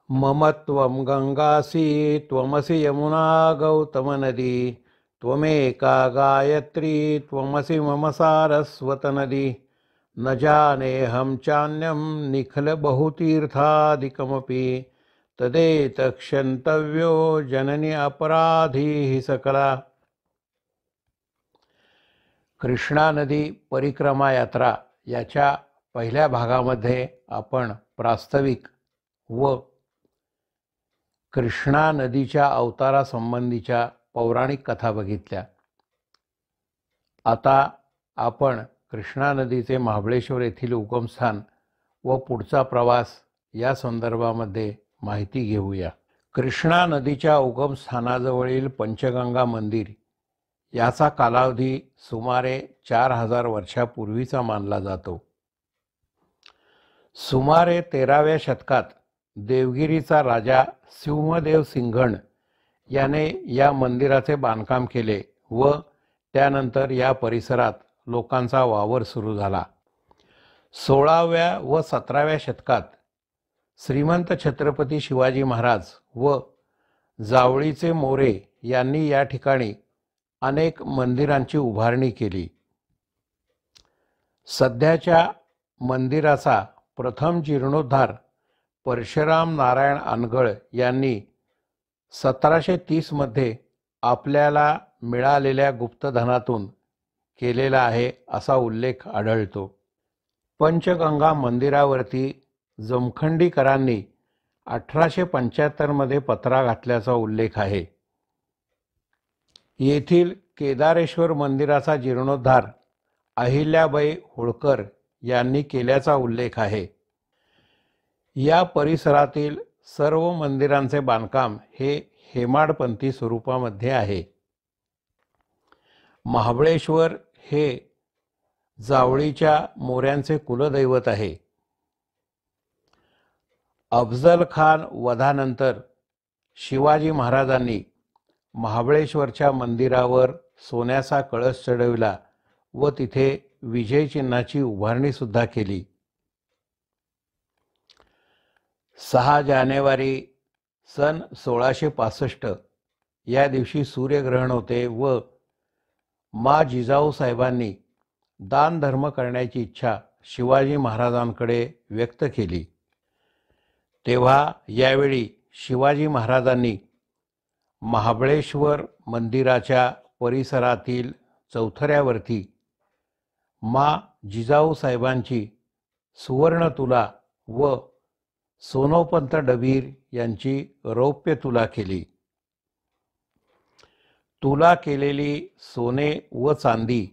मम त्वं गंगासी त्वमसि यमुना गौतमनदी त्वमेका गायत्री त्वमसि मम सारस्वत नदी न जानेऽहं चान्यं निखिलबहुतीर्थादिकमपि तदेतक्षन्तव्यो जननी अपराधीः सकला। कृष्णा नदी परिक्रमा यात्रा याच्या पहिल्या भागामध्ये आपण प्रास्ताविक व कृष्णा नदीच्या अवतारासंबंधीच्या पौराणिक कथा बघितल्या। आता आपण कृष्णा नदीचे महाबळेश्वर येथील उगमस्थान व पुढचा प्रवास या संदर्भामध्ये माहिती घेऊया। कृष्णा नदीच्या उगमस्थानाजवळील पंचगंगा मंदिर याचा कालावधी सुमारे 4000 वर्षापूर्वीचा मानला जातो। सुमारे 13व्या शतकात देवगिरीचा राजा सिंहदेव सिंघण याने या मंदिराचे बांधकाम केले व त्यानंतर या परिसरात लोकांचा वावर सुरू झाला। 16व्या व 17व्या शतकात श्रीमंत छत्रपती शिवाजी महाराज व जावळीचे मोरे यांनी या ठिकाणी अनेक मंदिरांची उभारणी केली। सध्याच्या मंदिराचा प्रथम जीर्णोद्धार परशुराम नारायण अनगळ यांनी 1730 मध्ये आपल्याला मिळालेल्या गुप्तधनातून केलेला आहे असा उल्लेख आढळतो। पंचगंगा मंदिरावरती जमखंडीकरांनी 1875 मध्ये पत्रा घातल्याचा उल्लेख आहे। येथील केदारेश्वर मंदिराचा जीर्णोद्धार अहिल्याबाई होळकर यांनी केल्याचा उल्लेख आहे। या परिसरातील सर्व मंदिरांचे बांधकाम हे हेमाडपंथी स्वरूपामध्ये आहे। महाबळेश्वर हे जावळीच्या मोऱ्यांचे कुलदैवत आहे। अफजल खान वधानंतर शिवाजी महाराजांनी महाबळेश्वरच्या मंदिरावर सोन्याचा कळस चढविला व तिथे विजय चिन्हाची उभारणी सुद्धा केली। 6 जानेवारी सन 1665 या दिवशी सूर्यग्रहण होते व मा जिजाऊ साहेबांनी दान धर्म करण्याची इच्छा शिवाजी महाराजांकडे व्यक्त केली। तेव्हा यावेळी शिवाजी महाराजांनी महाबळेश्वर मंदिराच्या परिसरातील चौथऱ्यावरती मा जिजाऊ साहेबांची सुवर्ण तुला व सोनोपंत डबीर यांची रौप्य तुला केली। तुला केलेली सोने व चांदी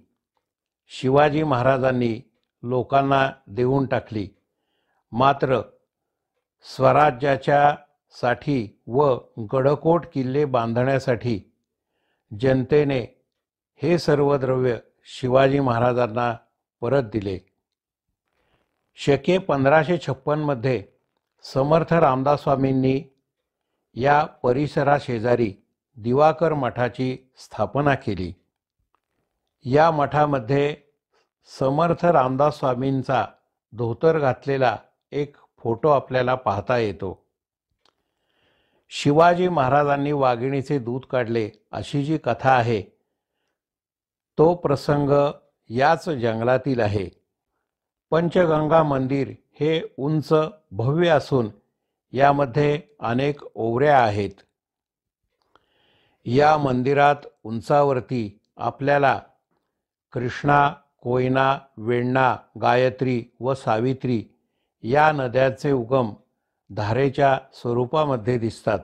शिवाजी महाराजांनी लोकांना देऊन टाकली। मात्र स्वराज्याच्या साठी व गडकोट किल्ले बांधण्यासाठी जनतेने हे सर्व द्रव्य शिवाजी महाराजांना परत दिले। शके 1556 मध्ये समर्थ रामदास स्वामींनी या परिसराशेजारी दिवाकर मठाची स्थापना केली। या मठामध्ये समर्थ रामदास स्वामींचा धोतर घातलेला एक फोटो आपल्याला पाहता येतो। शिवाजी महाराजांनी वाघिणीचे दूध काढले अशी जी कथा आहे तो प्रसंग याच जंगलातील आहे। पंचगंगा मंदिर हे उंच भव्य असून यामध्ये अनेक ओवऱ्या आहेत। या मंदिरात उंचावरती आपल्याला कृष्णा, कोयना, वेण्णा, गायत्री व सावित्री या नद्यांचे उगम धारेच्या स्वरूपामध्ये दिसतात।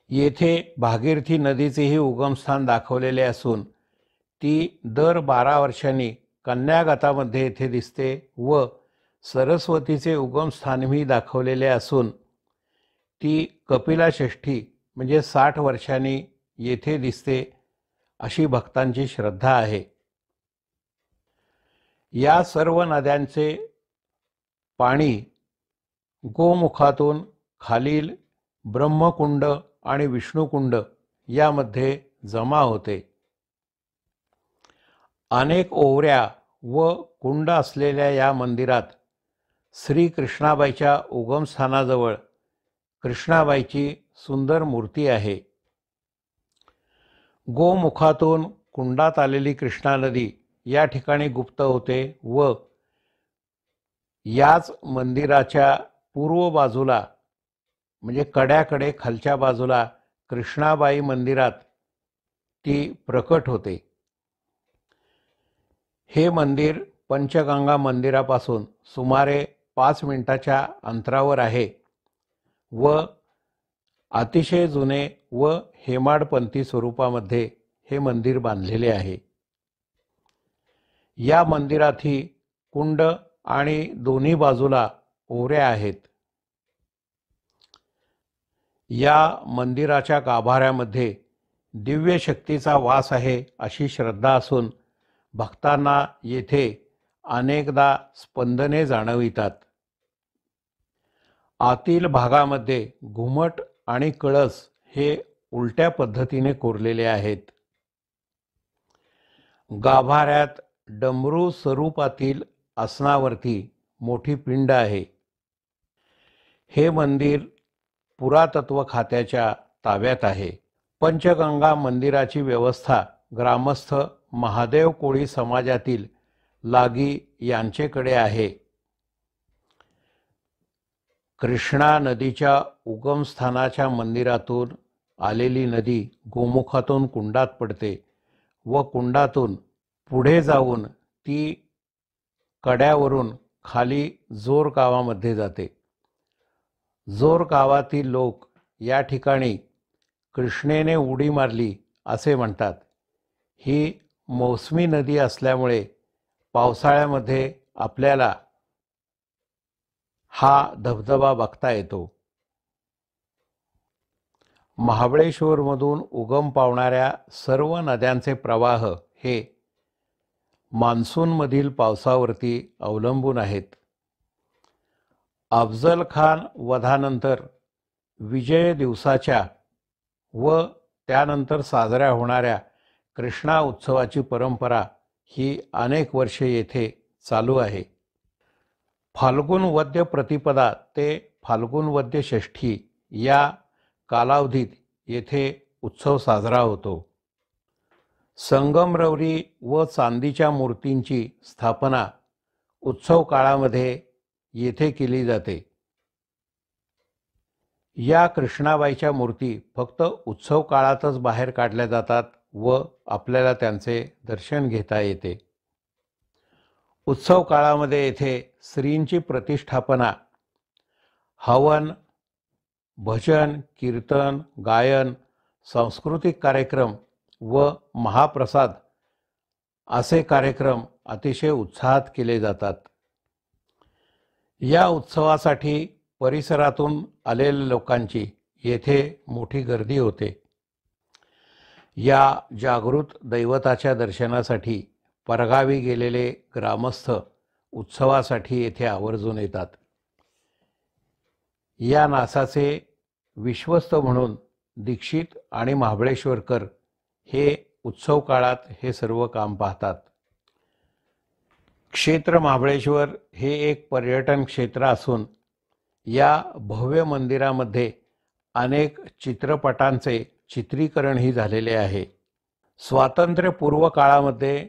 येथे भागीरथी नदीचेही उगमस्थान दाखवलेले असून ती दर 12 वर्षांनी कन्यागतामध्ये येथे दिसते व सरस्वतीचे उगमस्थानही दाखवलेले असून ती कपिला षष्ठी म्हणजे 60 वर्षांनी येथे दिसते अशी भक्तांची श्रद्धा आहे। या सर्व नद्यांचे पाणी गोमुखातून खालील ब्रह्मकुंड आणि विष्णुकुंड यामध्ये जमा होते। अनेक ओवऱ्या व कुंड असलेल्या या मंदिरात श्री कृष्णाबाईच्या उगमस्थानाजवळ कृष्णाबाईची सुंदर मूर्ती आहे. गोमुखातून कुंडात आलेली कृष्णा नदी या ठिकाणी गुप्त होते व याच मंदिराच्या पूर्व बाजूला म्हणजे कड्याकडे खालच्या बाजूला कृष्णाबाई मंदिरात ती प्रकट होते. हे मंदिर पंचगंगा मंदिरापासून सुमारे 5 मिनिटाच्या अंतरावर आहे व अतिशय जुने व हेमाडपंथी स्वरूपामध्ये हे मंदिर बांधलेले आहे. या मंदिरातही कुंड आणि दोन्ही बाजूला ओऱ्या आहेत. या मंदिराच्या गाभाऱ्यामध्ये दिव्य शक्तीचा वास आहे अशी श्रद्धा असून भक्तांना येथे अनेकदा स्पंदने जाणवितात. आतील भागामध्ये घुमट आणि कळस हे उलट्या पद्धतीने कोरलेले आहेत. गाभाऱ्यात डमरू स्वरूपातील आसनावरती मोठी पिंड आहे. हे मंदिर पुरातत्व खात्याच्या ताब्यात आहे. पंचगंगा मंदिराची व्यवस्था ग्रामस्थ महादेव कोळी समाजातील लागी यांचेकडे आहे. कृष्णा नदीच्या उगमस्थानाच्या मंदिरातून आलेली नदी गोमुखातून कुंडात पडते व कुंडातून पुढे जाऊन ती कड्यावरून खाली जोर गावामध्ये जाते. जोर गावातील लोक या ठिकाणी कृष्णेने उडी मारली असे म्हणतात. ही मौसमी नदी असल्यामुळे पावसाळ्यामध्ये आपल्याला हा धबधबा बघता येतो. महाबळेश्वरमधून उगम पावणाऱ्या सर्व नद्यांचे प्रवाह हे मान्सूनमधील पावसावरती अवलंबून आहेत. अफजल खान वधानंतर विजय दिवसाच्या व त्यानंतर साजऱ्या होणाऱ्या कृष्णा उत्सवाची परंपरा ही अनेक वर्षे येथे चालू आहे. फाल्गुन वद्य प्रतिपदा ते फाल्गुन वद्य षष्ठी या कालावधीत येथे उत्सव साजरा होतो. संगमरवरी व चांदीच्या मूर्तींची स्थापना उत्सव काळामध्ये येथे केली जाते. या कृष्णाबाईच्या मूर्ती फक्त उत्सव काळातच बाहेर काढल्या जातात व आपल्याला त्यांचे दर्शन घेता येते. उत्सव काळामध्ये येथे श्रींची प्रतिष्ठापना, हवन, भजन, कीर्तन, गायन, सांस्कृतिक कार्यक्रम व महाप्रसाद असे कार्यक्रम अतिशय उत्साहात केले जातात. या उत्सवासाठी परिसरातून आलेल्या लोकांची येथे मोठी गर्दी होते. या जागृत दैवताच्या दर्शनासाठी परगावी गेलेले ग्रामस्थ उत्सवासाठी येथे आवर्जून येतात. या नासाचे विश्वस्त म्हणून दीक्षित आणि महाबळेश्वरकर हे उत्सव काळात हे सर्व काम पाहतात. क्षेत्र महाबळेश्वर हे एक पर्यटन क्षेत्र असून या भव्य मंदिरामध्ये अनेक चित्रपटांचे चित्रीकरणही झालेले आहे. स्वातंत्र्यपूर्व काळामध्ये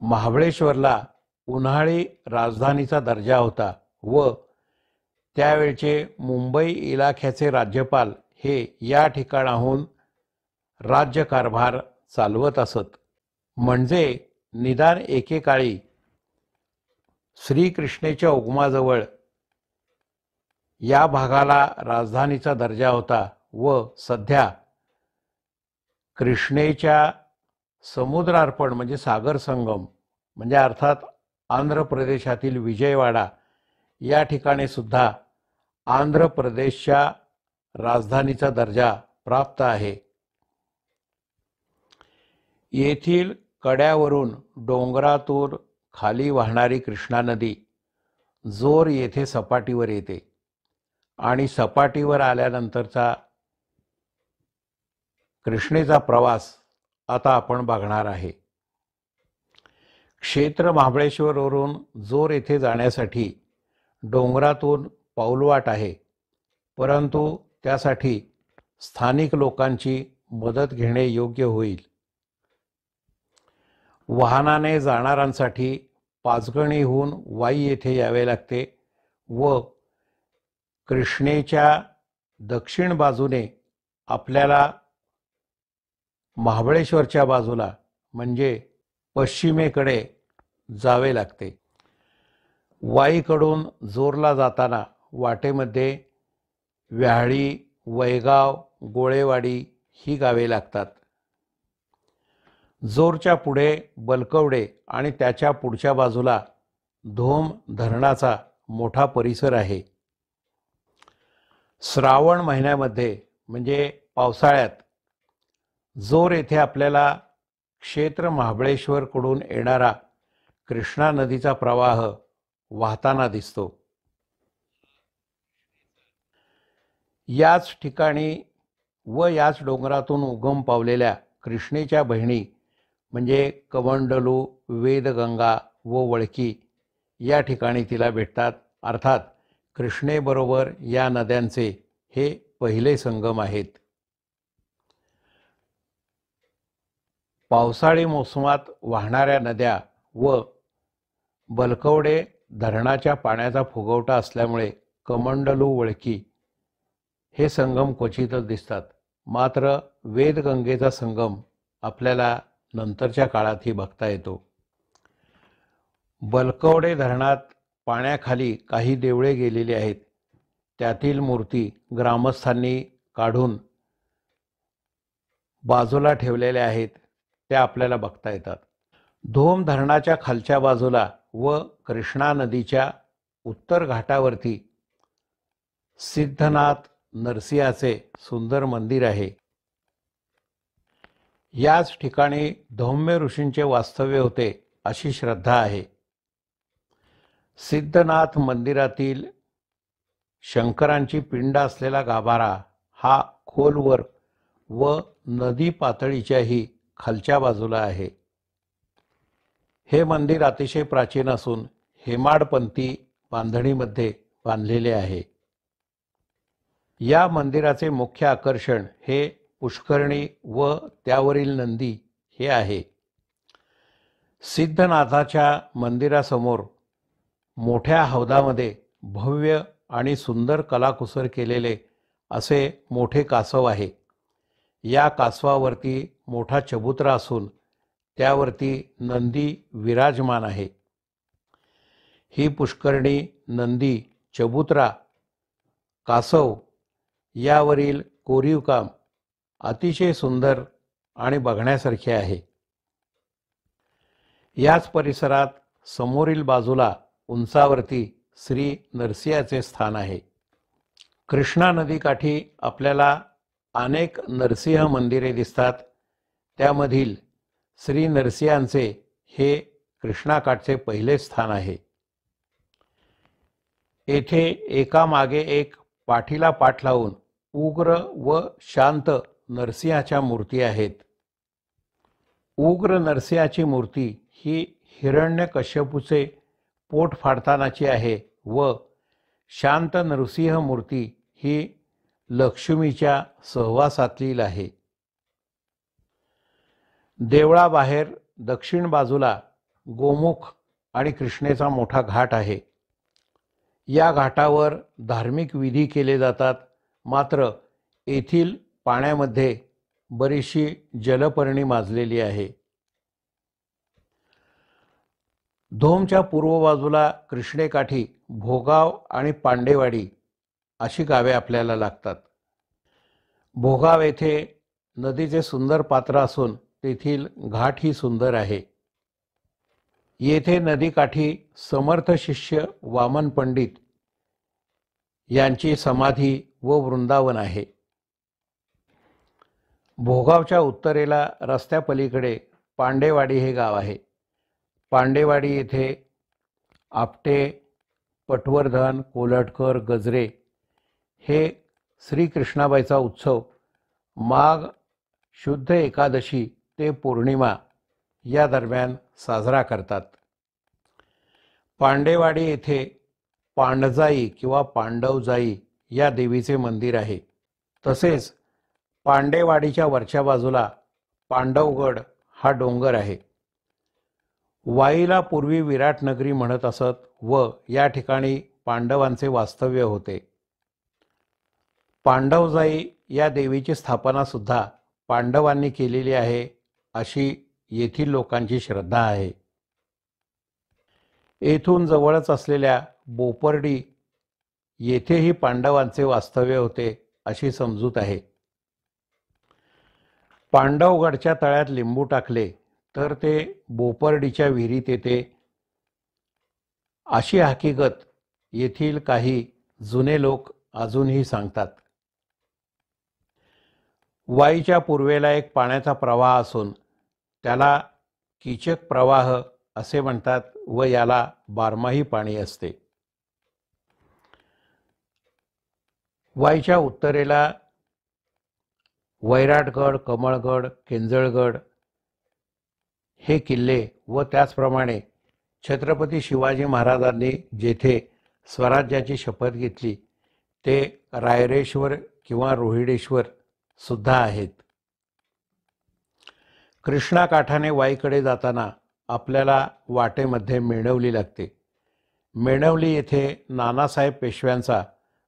महाबळेश्वरला उन्हाळी राजधानीचा दर्जा होता व त्यावेळचे मुंबई इलाख्याचे राज्यपाल हे या ठिकाणाहून राज्यकारभार चालवत असत. म्हणजे निदान एकेकाळी श्रीकृष्णेच्या उगमाजवळ या भागाला राजधानीचा दर्जा होता व सध्या कृष्णेच्या समुद्रार्पण म्हणजे सागर संगम म्हणजे अर्थात आंध्र प्रदेशातील विजयवाडा या ठिकाणी सुद्धा आंध्र प्रदेशच्या राजधानीचा दर्जा प्राप्त आहे. येथील कड्यावरून डोंगरातून खाली वाहणारी कृष्णा नदी जोर येथे सपाटीवर येते आणि सपाटीवर आल्यानंतरचा कृष्णेचा प्रवास आता आपण बघणार आहे. क्षेत्र महाबळेश्वरवरून जोर येथे जाण्यासाठी डोंगरातून पाऊलवाट आहे, परंतु त्यासाठी स्थानिक लोकांची मदत घेणे योग्य होईल. वाहनाने जाणाऱ्यांसाठी पाचगणीहून वाई येथे यावे लागते व कृष्णेच्या दक्षिण बाजूने आपल्याला महाबळेश्वरच्या बाजूला म्हणजे पश्चिमेकडे जावे लागते. वाईकडून जोरला जाताना वाटेमध्ये व्याहाळी, वैगाव, गोळेवाडी ही गावे लागतात. जोरच्या पुढे बलकवडे आणि त्याच्या पुढच्या बाजूला धोम धरणाचा मोठा परिसर आहे. श्रावण महिन्यामध्ये म्हणजे पावसाळ्यात जोर येथे आपल्याला क्षेत्र महाबळेश्वरकडून येणारा कृष्णा नदीचा प्रवाह वाहताना दिसतो. याच ठिकाणी व याच डोंगरातून उगम पावलेल्या कृष्णेच्या बहिणी म्हणजे कमंडलू, वेदगंगा व वळकी या ठिकाणी तिला भेटतात. अर्थात कृष्णेबरोबर या नद्यांचे हे पहिले संगम आहेत. पावसाळी मोसमात वाहणाऱ्या नद्या व बलकवडे धरणाच्या पाण्याचा फुगवटा असल्यामुळे कमंडलू, वळकी हे संगम क्वचितच दिसतात. मात्र वेदगंगेचा संगम आपल्याला नंतरच्या काळातही बघता येतो. बलकवडे धरणात पाण्याखाली काही देवळे गेलेली आहेत. त्यातील मूर्ती ग्रामस्थांनी काढून बाजूला ठेवलेल्या आहेत, त्या आपल्याला बघता येतात. धोम धरणाच्या खालच्या बाजूला व कृष्णा नदीच्या उत्तर घाटावरती सिद्धनाथ नरसिंहाचे सुंदर मंदिर आहे. याच ठिकाणी धौम्य ऋषींचे वास्तव्य होते अशी श्रद्धा आहे. सिद्धनाथ मंदिरातील शंकरांची पिंड असलेला गाभारा हा खोलवर व नदी पातळीच्याही खालच्या बाजूला आहे. हे मंदिर अतिशय प्राचीन असून हेमाडपंथी बांधणीमध्ये बांधलेले आहे. या मंदिराचे मुख्य आकर्षण हे पुष्करणी व त्यावरील नंदी हे आहे. सिद्धनाथाच्या मंदिरासमोर मोठ्या हौदामध्ये भव्य आणि सुंदर कलाकुसर केलेले असे मोठे कासव आहे. या कासवावरती मोठा चबुतरा असून त्यावरती नंदी विराजमान आहे. ही पुष्करणी, नंदी, चबुतरा, कासव यावरील कोरीवकाम अतिशय सुंदर आणि बघण्यासारखे आहे. याच परिसरात समोरील बाजूला उंचावरती श्री नरसिंहाचे स्थान आहे. कृष्णा नदीकाठी आपल्याला अनेक नरसिंह मंदिरे दिसतात. त्यामधील श्री नरसिंहांचे हे कृष्णाकाठचे पहिले स्थान आहे. येथे एकामागे एक पाठीला पाठ लावून उग्र व शांत नरसिंहाच्या मूर्ती आहेत. उग्र नरसिंहाची मूर्ती ही हिरण्यकश्यपूचे पोट फाडतानाची आहे व शांत नरसिंह मूर्ती ही लक्ष्मीच्या सहवासातील आहे. देवळाबाहेर दक्षिण बाजूला गोमुख आणि कृष्णेचा मोठा घाट आहे. या घाटावर धार्मिक विधी केले जातात. मात्र येथील पाण्यामध्ये बरीचशी जलपर्णी माजलेली आहे. धोमच्या पूर्व बाजूला कृष्णेकाठी भोगाव आणि पांडेवाडी अशी गावे आपल्याला लागतात. भोगाव येथे नदीचे सुंदर पात्र असून तेथील घाट ही सुंदर आहे. येथे नदीकाठी समर्थ शिष्य वामन पंडित यांची समाधी व वृंदावन आहे. भोगावच्या उत्तरेला रस्त्यापलीकडे पांडेवाडी हे गाव आहे. पांडेवाडी येथे आपटे, पटवर्धन, कोल्हटकर, गजरे हे श्रीकृष्णाबाईचा उत्सव माघ शुद्ध एकादशी ते पौर्णिमा या दरम्यान साजरा करतात. पांडेवाडी येथे पांडजाई किंवा पांडवजाई या देवीचे मंदिर आहे. तसेच पांडेवाडीच्या वरच्या बाजूला पांडवगड हा डोंगर आहे. वाईला पूर्वी विराट नगरी म्हणत असत व या ठिकाणी पांडवांचे वास्तव्य होते. पांडवजाई या देवीची स्थापना सुद्धा पांडवांनी केलेली आहे अशी येथील लोकांची श्रद्धा आहे. येथून जवळच असलेल्या बोपर्डी येथेही पांडवांचे वास्तव्य होते अशी समजूत आहे. पांडवगडच्या तळ्यात लिंबू टाकले तर ते बोपर्डीच्या विहिरीत येते अशी हकीकत येथील काही जुने लोक अजूनही सांगतात. वाईच्या पूर्वेला एक पाण्याचा प्रवाह असून त्याला कीचक प्रवाह असे म्हणतात व याला बारमाही पाणी असते. वाईच्या उत्तरेला वैराटगड, कमळगड, केंजळगड हे किल्ले व त्याचप्रमाणे छत्रपती शिवाजी महाराजांनी जेथे स्वराज्याची शपथ घेतली ते रायरेश्वर किंवा रोहिडेश्वर सुद्धा आहेत. कृष्णा काठाने वाईकडे जाताना आपल्याला वाटेमध्ये मेणवली लागते. मेणवली येथे नानासाहेब पेशव्यांचा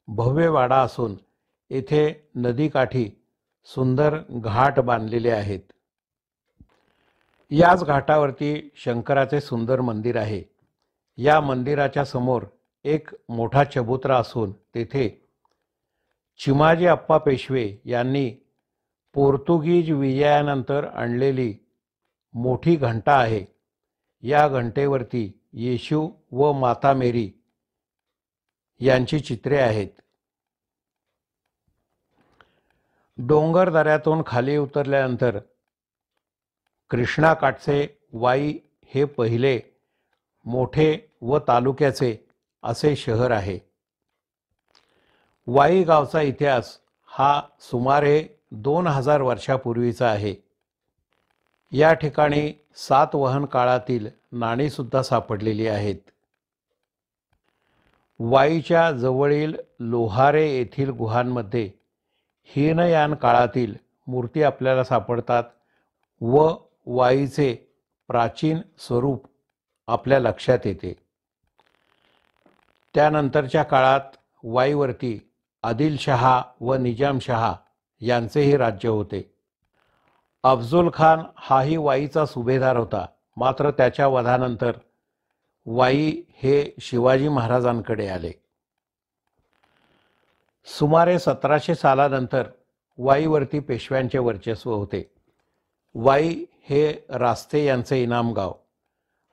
भव्य वाडा असून येथे नदीकाठी सुंदर घाट बांधलेले आहेत. याच घाटावरती शंकराचे सुंदर मंदिर आहे. या मंदिराच्या समोर एक मोठा चबुतरा असून तेथे चिमाजी अप्पा पेशवे यांनी पोर्तुगीज विजयानंतर आणलेली मोठी घंटा आहे. या घंटेवरती येशू व माता मेरी यांची चित्रे आहेत. डोंगर दऱ्यातून खाली उतरल्यानंतर कृष्णा काठचे वाई हे पहिले मोठे व तालुक्याचे असे शहर आहे. वाई गावचा इतिहास हा सुमारे 2000 वर्षापूर्वीचा आहे. या ठिकाणी सातवहन काळातील नाणी सुद्धा सापडलेली आहेत. वाईच्या जवळील लोहारे येथील गुहांमध्ये हीनयान काळातील मूर्ती आपल्याला सापडतात व वाईचे प्राचीन स्वरूप आपल्या लक्षात येते. त्यानंतरच्या काळात वाईवरती आदिलशहा व निजामशहा यांचेही राज्य होते. अफझल खान हाही वाईचा सुभेदार होता. मात्र त्याच्या वधानंतर वाई हे शिवाजी महाराजांकडे आले. सुमारे 1700 सालानंतर वाईवरती पेशव्यांचे वर्चस्व होते. वाई हे रास्ते यांचे इनाम गाव.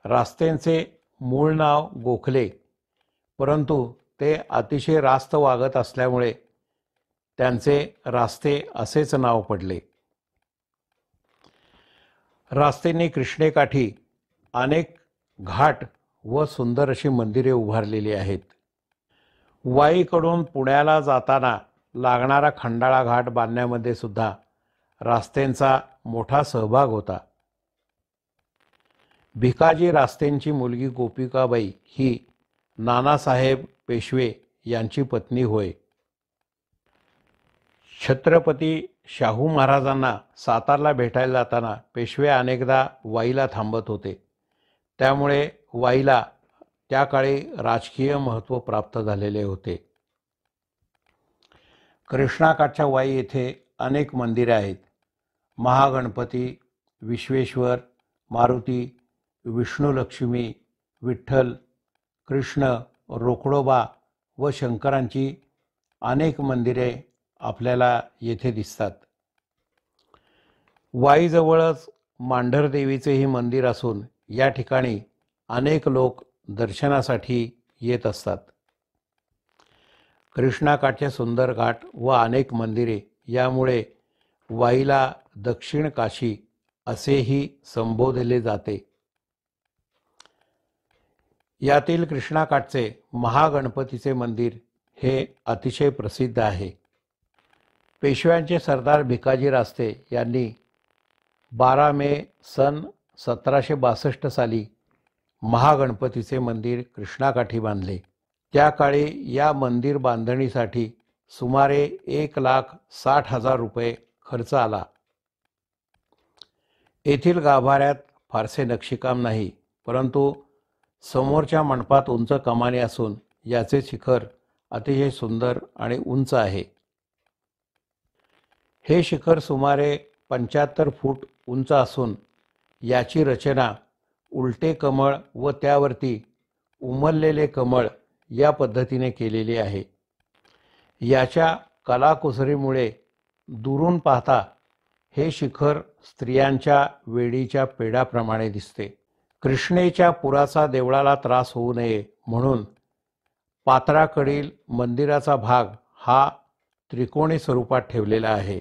रास्तेंचे मूळ नाव गोखले, परंतु ते अतिशय रास्त वागत असल्यामुळे त्यांचे रास्ते असेच नाव पडले. रास्तेंनी कृष्णेकाठी अनेक घाट व सुंदर अशी मंदिरे उभारलेली आहेत. वाईकडून पुण्याला जाताना लागणारा खंडाळा घाट बांधण्यामध्ये सुद्धा रास्तेंचा मोठा सहभाग होता. भिकाजी रास्तेंची मुलगी गोपिकाबाई ही नानासाहेब पेशवे यांची पत्नी होय. छत्रपती शाहू महाराजांना सातारला भेटायला जाताना पेशवे अनेकदा वाईला थांबत होते. त्यामुळे वाईला त्या काळी राजकीय महत्त्व प्राप्त झालेले होते. कृष्णाकाठच्या वाई येथे अनेक मंदिरे आहेत. महागणपती, विश्वेश्वर, मारुती, विष्णुलक्ष्मी, विठ्ठल, कृष्ण, रोकडोबा व शंकरांची अनेक मंदिरे आपल्याला येथे दिसतात. वाईजवळच मांढरदेवीचेही मंदिर असून या ठिकाणी अनेक लोक दर्शनासाठी येत असतात. कृष्णाकाठचे सुंदर घाट व अनेक मंदिरे यामुळे वाईला दक्षिण काशी असेही संबोधले जाते. यातील कृष्णाकाठचे महागणपतीचे मंदिर हे अतिशय प्रसिद्ध आहे. पेशव्यांचे सरदार भिकाजी रास्ते यांनी 12 मे सन 1762 साली महागणपतीचे मंदिर कृष्णाकाठी बांधले. त्या काळी या मंदिर बांधणीसाठी सुमारे 1,60,000 रुपये खर्च आला. येथील गाभाऱ्यात फारसे नक्षीकाम नाही, परंतु समोरच्या मंडपात उंच कमानी असून याचे शिखर अतिशय सुंदर आणि उंच आहे. हे शिखर सुमारे 75 फूट उंच असून याची रचना उलटे कमळ व त्यावरती उमललेले कमळ या पद्धतीने केलेली आहे. याच्या कलाकुसरीमुळे दुरून पाहता हे शिखर स्त्रियांच्या वेडीच्या पेडाप्रमाणे दिसते. कृष्णेच्या पुराचा देवळाला त्रास होऊ नये म्हणून पात्राकडील मंदिराचा भाग हा त्रिकोणी स्वरूपात ठेवलेला आहे.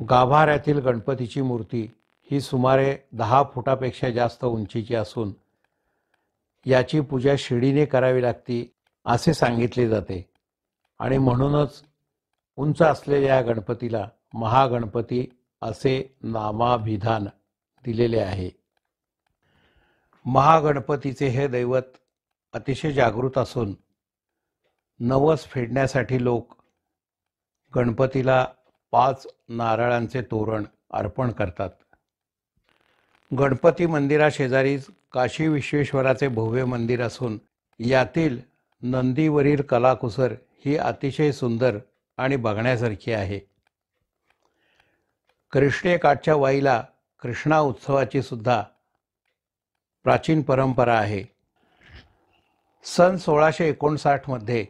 गाभाऱ्यातील गणपतीची मूर्ती ही सुमारे 10 फुटापेक्षा जास्त उंचीची असून याची पूजा शिडीने करावी लागते असे सांगितले जाते आणि म्हणूनच उंच असलेल्या गणपतीला महागणपती असे नामाभिधान दिलेले आहे. महागणपतीचे हे दैवत अतिशय जागृत असून नवस फेडण्यासाठी लोक गणपतीला 5 नारळांचे तोरण अर्पण करतात. गणपती मंदिराशेजारीच काशी विश्वेश्वराचे भव्य मंदिर असून यातील नंदीवरील कलाकुसर ही अतिशय सुंदर आणि बघण्यासारखी आहे. कृष्णेकाठच्या वाईला कृष्णा उत्सवाची सुद्धा प्राचीन परंपरा आहे. सन 1659 मध्ये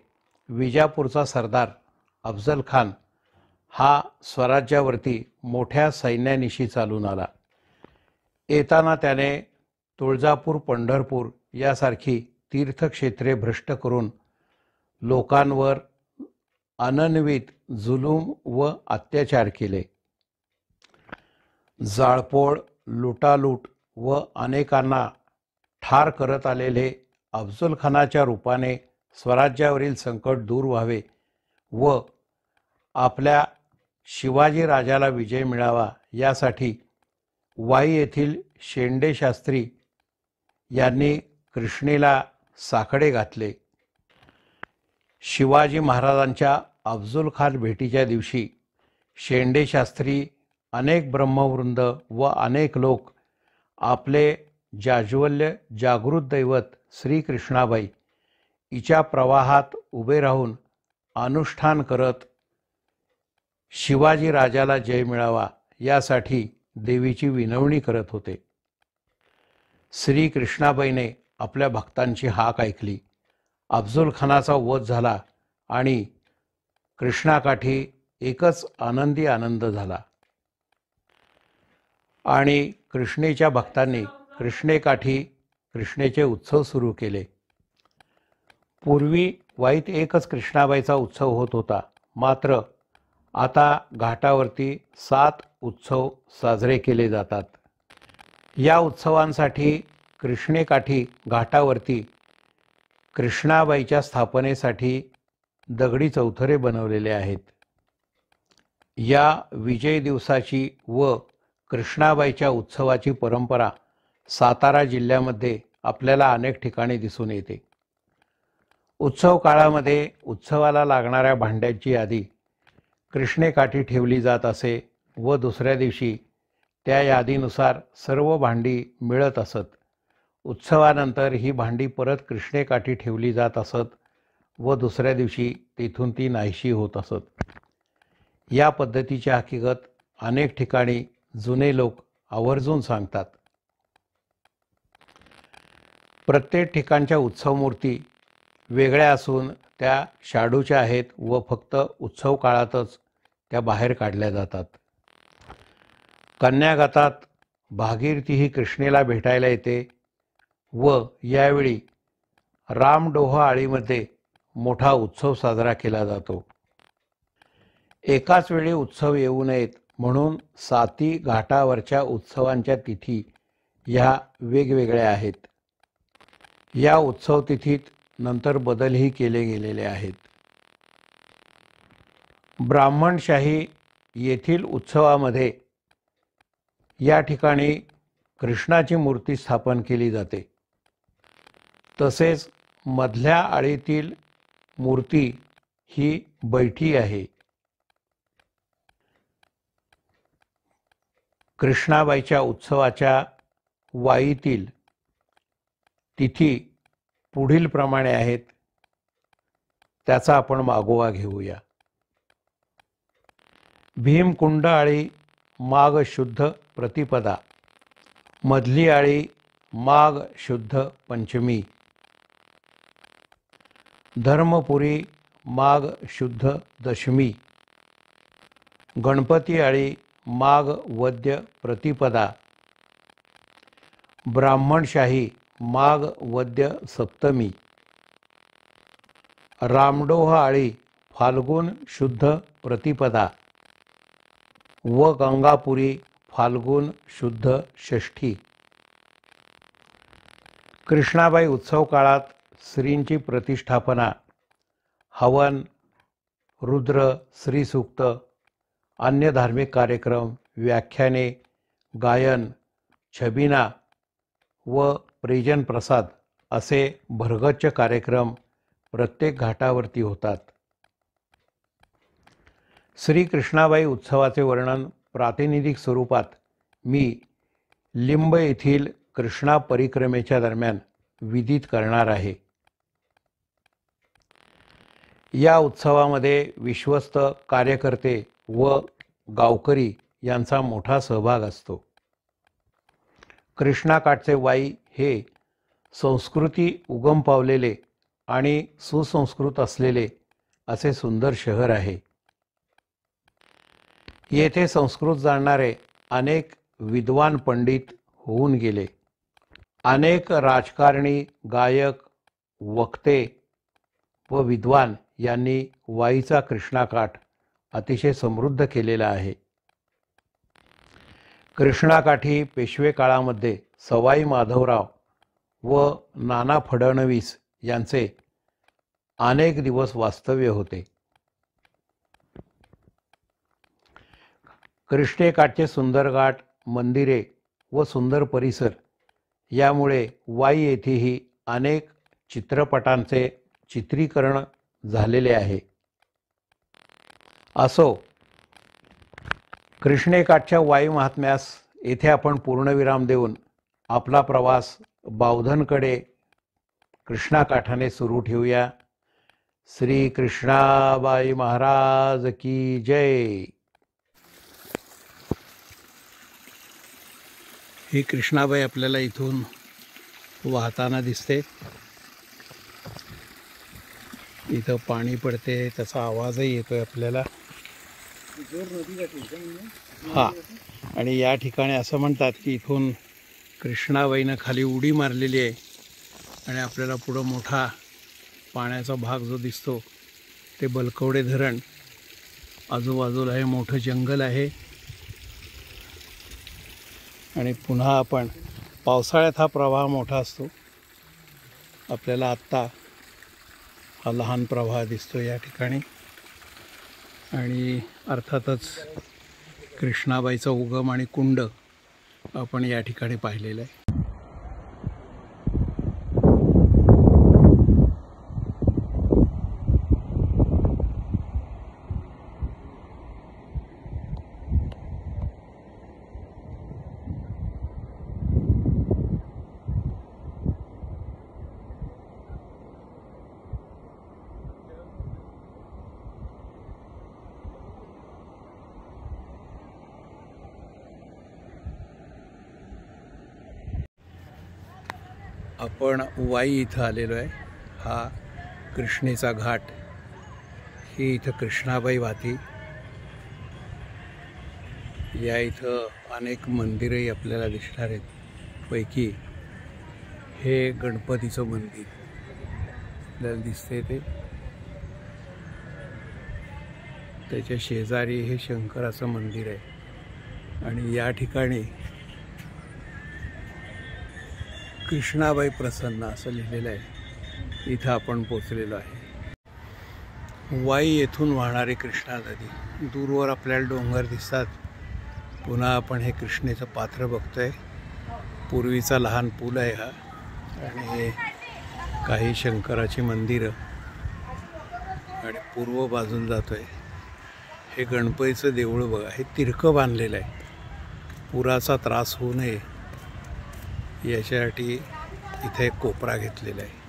विजापूरचा सरदार अफजल खान हा स्वराज्यावरती मोठ्या सैन्यानिशी चालून आला. येताना त्याने तुळजापूर, पंढरपूर यासारखी तीर्थक्षेत्रे भ्रष्ट करून लोकांवर अनन्वित जुलूम व अत्याचार केले. जाळपोळ, लुटालूट व अनेकांना ठार करत आलेले अफजल खानाच्या रूपाने स्वराज्यावरील संकट दूर व्हावे व आपल्या शिवाजी राजाला विजय मिळावा यासाठी वाई येथील शेंडे शास्त्री यांनी कृष्णेला साकडे घातले. शिवाजी महाराजांच्या अफजल खान भेटीच्या दिवशी शेंडे शास्त्री, अनेक ब्रह्मवृंद व अनेक लोक आपले जाज्वल्य जागृत दैवत श्री कृष्णाबाई हिच्या प्रवाहात उभे राहून अनुष्ठान करत शिवाजी राजाला जय मिळावा यासाठी देवीची विनवणी करत होते. श्री कृष्णाबाईने आपल्या भक्तांची हाक ऐकली. अफजल खानाचा वध झाला आणि कृष्णाकाठी एकच आनंदी आनंद झाला आणि कृष्णेच्या भक्तांनी कृष्णेकाठी कृष्णेचे उत्सव सुरू केले. पूर्वी वाईत एकच कृष्णाबाईचा उत्सव होत होता, मात्र आता घाटावरती 7 उत्सव साजरे केले जातात. या उत्सवांसाठी कृष्णेकाठी घाटावरती कृष्णाबाईच्या स्थापनेसाठी दगडी चौथरे बनवलेले आहेत. या विजय दिवसाची व कृष्णाबाईच्या उत्सवाची परंपरा सातारा जिल्ह्यामध्ये आपल्याला अनेक ठिकाणी दिसून येते. उत्सव काळामध्ये उत्सवाला लागणाऱ्या भांड्यांची यादी कृष्णेकाठी ठेवली जात असे व दुसऱ्या दिवशी त्या यादीनुसार सर्व भांडी मिळत असत. उत्सवानंतर ही भांडी परत कृष्णेकाठी ठेवली जात असत व दुसऱ्या दिवशी तेथून ती नाहीशी होत असत. या पद्धतीची हकीकत अनेक ठिकाणी जुने लोक आवर्जून सांगतात. प्रत्येक ठिकाणच्या उत्सव मूर्ती वेगळ्या असून त्या शाडूच्या आहेत व फक्त उत्सव काळातच त्या बाहेर काढल्या जातात. कन्यागतात भागीरथी ही कृष्णेला भेटायला येते व यावेळी रामडोह आळीमध्ये मोठा उत्सव साजरा केला जातो. एकाच वेळी उत्सव येऊ नयेत म्हणून 7 घाटावरच्या उत्सवांच्या तिथी ह्या वेगवेगळ्या आहेत. या उत्सव तिथीत नंतर बदलही केले गेलेले आहेत. ब्राह्मणशाही येथील उत्सवामध्ये या ठिकाणी कृष्णाची मूर्ती स्थापन केली जाते. तसेच मधल्या आळीतील मूर्ती ही बैठी आहे. कृष्णाबाईच्या उत्सवाच्या वाईतील तिथी पुढील प्रमाणे आहेत. त्याचा आपण मागोवा घेऊया. भीमकुंड आळी माघ शुद्ध प्रतिपदा, मधली आळी माघ शुद्ध पंचमी, धर्मपुरी माघ शुद्ध दशमी, गणपती आळी माघ वद्य प्रतिपदा, ब्राह्मणशाही माघ वद्य सप्तमी, रामडोह आळी फाल्गुन शुद्ध प्रतिपदा व गंगापुरी फाल्गुन शुद्ध षष्ठी. कृष्णाबाई उत्सव काळात श्रींची प्रतिष्ठापना, हवन, रुद्र, श्रीसूक्त, अन्य धार्मिक कार्यक्रम, व्याख्याने, गायन, छबिना व प्रेजन प्रसाद असे भरगच्च कार्यक्रम प्रत्येक घाटावरती होतात. श्री कृष्णाबाई उत्सवाचे वर्णन प्रातिनिधिक स्वरूपात मी लिंब येथील कृष्णा परिक्रमेच्या दरम्यान विदित करणार आहे. या उत्सवामध्ये विश्वस्त, कार्यकर्ते व गावकरी यांचा मोठा सहभाग असतो. कृष्णाकाठचे वाई हे संस्कृती उगम पावलेले आणि सुसंस्कृत असलेले असे सुंदर शहर आहे. येथे संस्कृत जाणणारे अनेक विद्वान पंडित होऊन गेले. अनेक राजकारणी, गायक, वक्ते व विद्वान यांनी वाईचा कृष्णाकाठ अतिशय समृद्ध केलेला आहे. कृष्णाकाठी पेशवे काळामध्ये सवाई माधवराव व नाना फडणवीस यांचे अनेक दिवस वास्तव्य होते. कृष्णेकाठचे सुंदर घाट, मंदिरे व सुंदर परिसर यामुळे वाई येथेही अनेक चित्रपटांचे चित्रीकरण झालेले आहे. असो, कृष्णेकाठच्या वाई महात्म्यास येथे आपण पूर्णविराम देऊन आपला प्रवास बावधनकडे कृष्णाकाठाने सुरू ठेवूया. श्री कृष्णाबाई महाराज की जय. ही कृष्णाबाई आपल्याला इथून वाहताना दिसते. इथं पाणी पडते, त्याचा आवाजही येतोय आपल्याला. हा, आणि या ठिकाणी असं म्हणतात की इथून कृष्णाबाईनं खाली उडी मारलेली आहे आणि आपल्याला पुढं मोठा पाण्याचा भाग जो दिसतो ते बलकवडे धरण, आजूबाजूला हे मोठं जंगल आहे. आणि पुन्हा आपण पावसाळ्यात हा प्रवाह मोठा असतो. आपल्याला आत्ता हा लहान प्रवाह दिसतो या ठिकाणी. आणि अर्थातच कृष्णाबाईचा उगम आणि कुंड आपण या ठिकाणी पाहिलेलं आहे. आपण वाई इथं आलेलो आहे. हा कृष्णेचा घाट. ही इथं कृष्णाबाई वाहती. या इथं अनेक मंदिरही आपल्याला दिसणार आहेत. पैकी हे गणपतीचं मंदिर आपल्याला दिसते. त्याच्या शेजारी हे शंकराचं मंदिर आहे. आणि या ठिकाणी कृष्णाबाई प्रसन्न असं लिहिलेलं आहे. इथं आपण पोचलेलो आहे. वाई येथून वाहणारी कृष्णा नदी. दूरवर आपल्याला डोंगर दिसतात. पुन्हा आपण हे कृष्णेचं पात्र बघतोय. पूर्वीचा लहान पूल आहे हा. आणि काही शंकराची मंदिरं आणि पूर्व बाजून जातोय. हे गणपतीचं देऊळ बघा, हे तिरकं बांधलेलं आहे. पुराचा त्रास होऊ नये याच्यासाठी इथे एक कोपरा घेतलेला आहे.